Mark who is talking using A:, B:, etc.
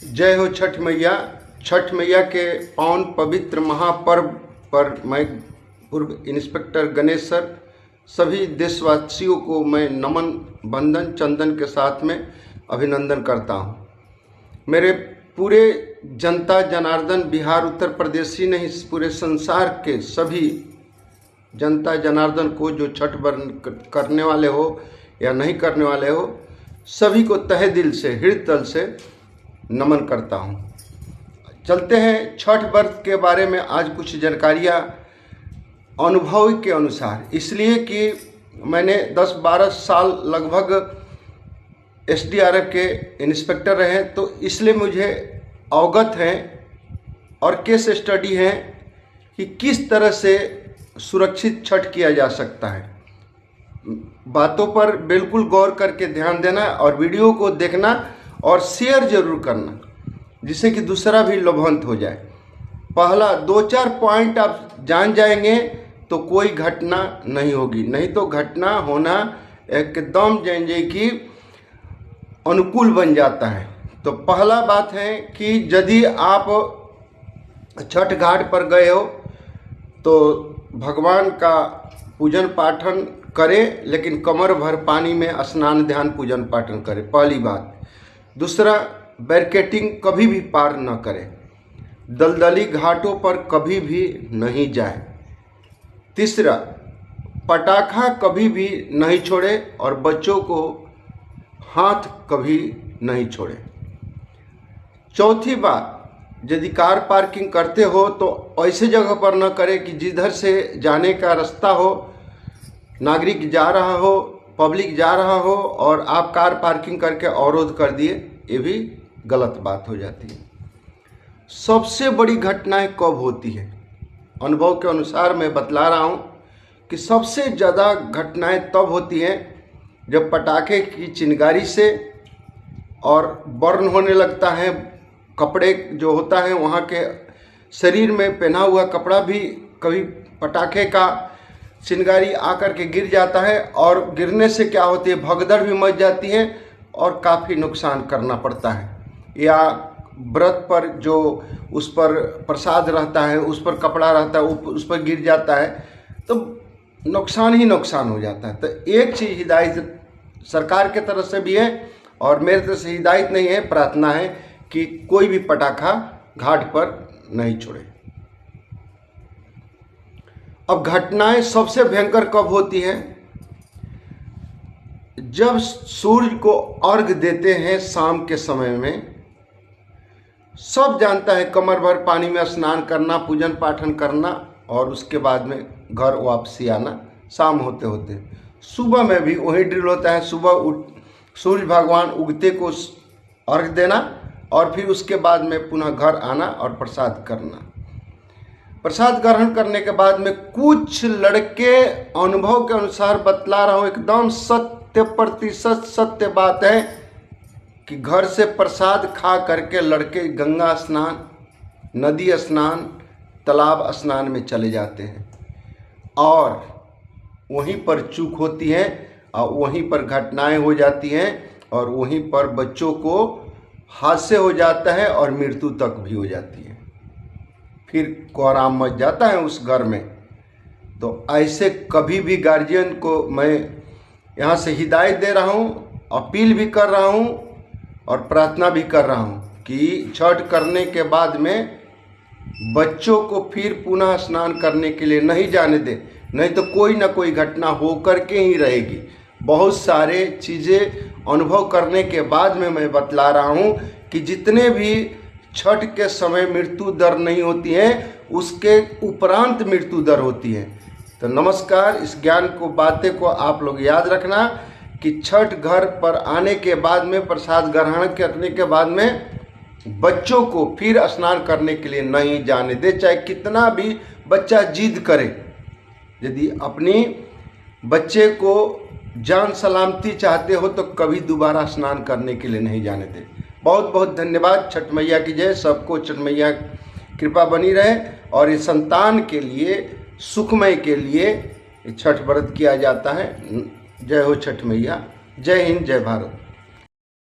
A: जय हो छठ मैया। छठ मैया के पावन पवित्र महापर्व पर मैं पूर्व इंस्पेक्टर गणेश सर सभी देशवासियों को मैं नमन बंदन चंदन के साथ में अभिनंदन करता हूँ। मेरे पूरे जनता जनार्दन बिहार उत्तर प्रदेश ही नहीं पूरे संसार के सभी जनता जनार्दन को जो छठ व्रत करने वाले हो या नहीं करने वाले हो सभी को तहे दिल से हृदय तल से नमन करता हूँ। चलते हैं छठ व्रत के बारे में आज कुछ जानकारियाँ अनुभव के अनुसार, इसलिए कि मैंने 10-12 साल लगभग एसडीआरएफ के इंस्पेक्टर रहे, तो इसलिए मुझे अवगत हैं और केस स्टडी हैं कि किस तरह से सुरक्षित छठ किया जा सकता है। बातों पर बिल्कुल गौर करके ध्यान देना और वीडियो को देखना और शेयर जरूर करना जिससे कि दूसरा भी लाभान्वित हो जाए। पहला 2-4 पॉइंट आप जान जाएंगे तो कोई घटना नहीं होगी, नहीं तो घटना होना एकदम जान की अनुकूल बन जाता है। तो पहला बात है कि यदि आप छठ घाट पर गए हो तो भगवान का पूजन पाठन करें, लेकिन कमर भर पानी में स्नान ध्यान पूजन पाठन करें, पहली बात। दूसरा, बैरिकेडिंग कभी भी पार न करें, दलदली घाटों पर कभी भी नहीं जाए। तीसरा, पटाखा कभी भी नहीं छोड़े और बच्चों को हाथ कभी नहीं छोड़े। चौथी बात, यदि कार पार्किंग करते हो तो ऐसे जगह पर न करें कि जिधर से जाने का रास्ता हो, नागरिक जा रहा हो, पब्लिक जा रहा हो और आप कार पार्किंग करके अवरोध कर दिए, ये भी गलत बात हो जाती है। सबसे बड़ी घटनाएं कब होती है? अनुभव के अनुसार मैं बतला रहा हूँ कि सबसे ज़्यादा घटनाएं तब होती हैं जब पटाखे की चिंगारी से और बर्न होने लगता है, कपड़े जो होता है वहाँ के शरीर में पहना हुआ कपड़ा भी कभी पटाखे का चिंगारी आकर के गिर जाता है और गिरने से क्या होती है, भगदड़ भी मच जाती है और काफ़ी नुकसान करना पड़ता है। या व्रत पर जो उस पर प्रसाद रहता है, उस पर कपड़ा रहता है, उस पर गिर जाता है तो नुकसान ही नुकसान हो जाता है। तो एक चीज़ हिदायत सरकार के तरफ से भी है और मेरे तरफ से हिदायत नहीं है, प्रार्थना है कि कोई भी पटाखा घाट पर नहीं छोड़े। अब घटनाएं सबसे भयंकर कब होती है? जब सूर्य को अर्घ देते हैं शाम के समय में। सब जानता है कमर भर पानी में स्नान करना, पूजन पाठन करना और उसके बाद में घर वापसी आना शाम होते होते। सुबह में भी वही ड्रिल होता है, सुबह सूर्य भगवान उगते को अर्घ देना और फिर उसके बाद में पुनः घर आना और प्रसाद करना। प्रसाद ग्रहण करने के बाद में कुछ लड़के, अनुभव के अनुसार बतला रहा हूँ, एकदम 100% सत्य बात है कि घर से प्रसाद खा करके लड़के गंगा स्नान, नदी स्नान, तालाब स्नान में चले जाते हैं और वहीं पर चूक होती है और वहीं पर घटनाएं हो जाती हैं और वहीं पर बच्चों को हादसे हो जाता है और मृत्यु तक भी हो जाती है। फिर कोहराम मच जाता है उस घर में। तो ऐसे कभी भी गार्जियन को मैं यहाँ से हिदायत दे रहा हूँ, अपील भी कर रहा हूँ और प्रार्थना भी कर रहा हूँ कि छठ करने के बाद में बच्चों को फिर पुनः स्नान करने के लिए नहीं जाने दें, नहीं तो कोई ना कोई घटना होकर के ही रहेगी। बहुत सारे चीज़ें अनुभव करने के बाद में मैं बतला रहा हूँ कि जितने भी छठ के समय मृत्यु दर नहीं होती है उसके उपरांत मृत्यु दर होती है। तो नमस्कार, इस ज्ञान को, बातें को आप लोग याद रखना कि छठ घर पर आने के बाद में प्रसाद ग्रहण करने के बाद में बच्चों को फिर स्नान करने के लिए नहीं जाने दे, चाहे कितना भी बच्चा जिद करे। यदि अपनी बच्चे को जान सलामती चाहते हो तो कभी दोबारा स्नान करने के लिए नहीं जाने दे। बहुत बहुत धन्यवाद। छठ मैया की जय। सबको छठ मैया कृपा बनी रहे और इस संतान के लिए, सुखमय के लिए छठ व्रत किया जाता है। जय हो छठ मैया। जय हिंद, जय भारत।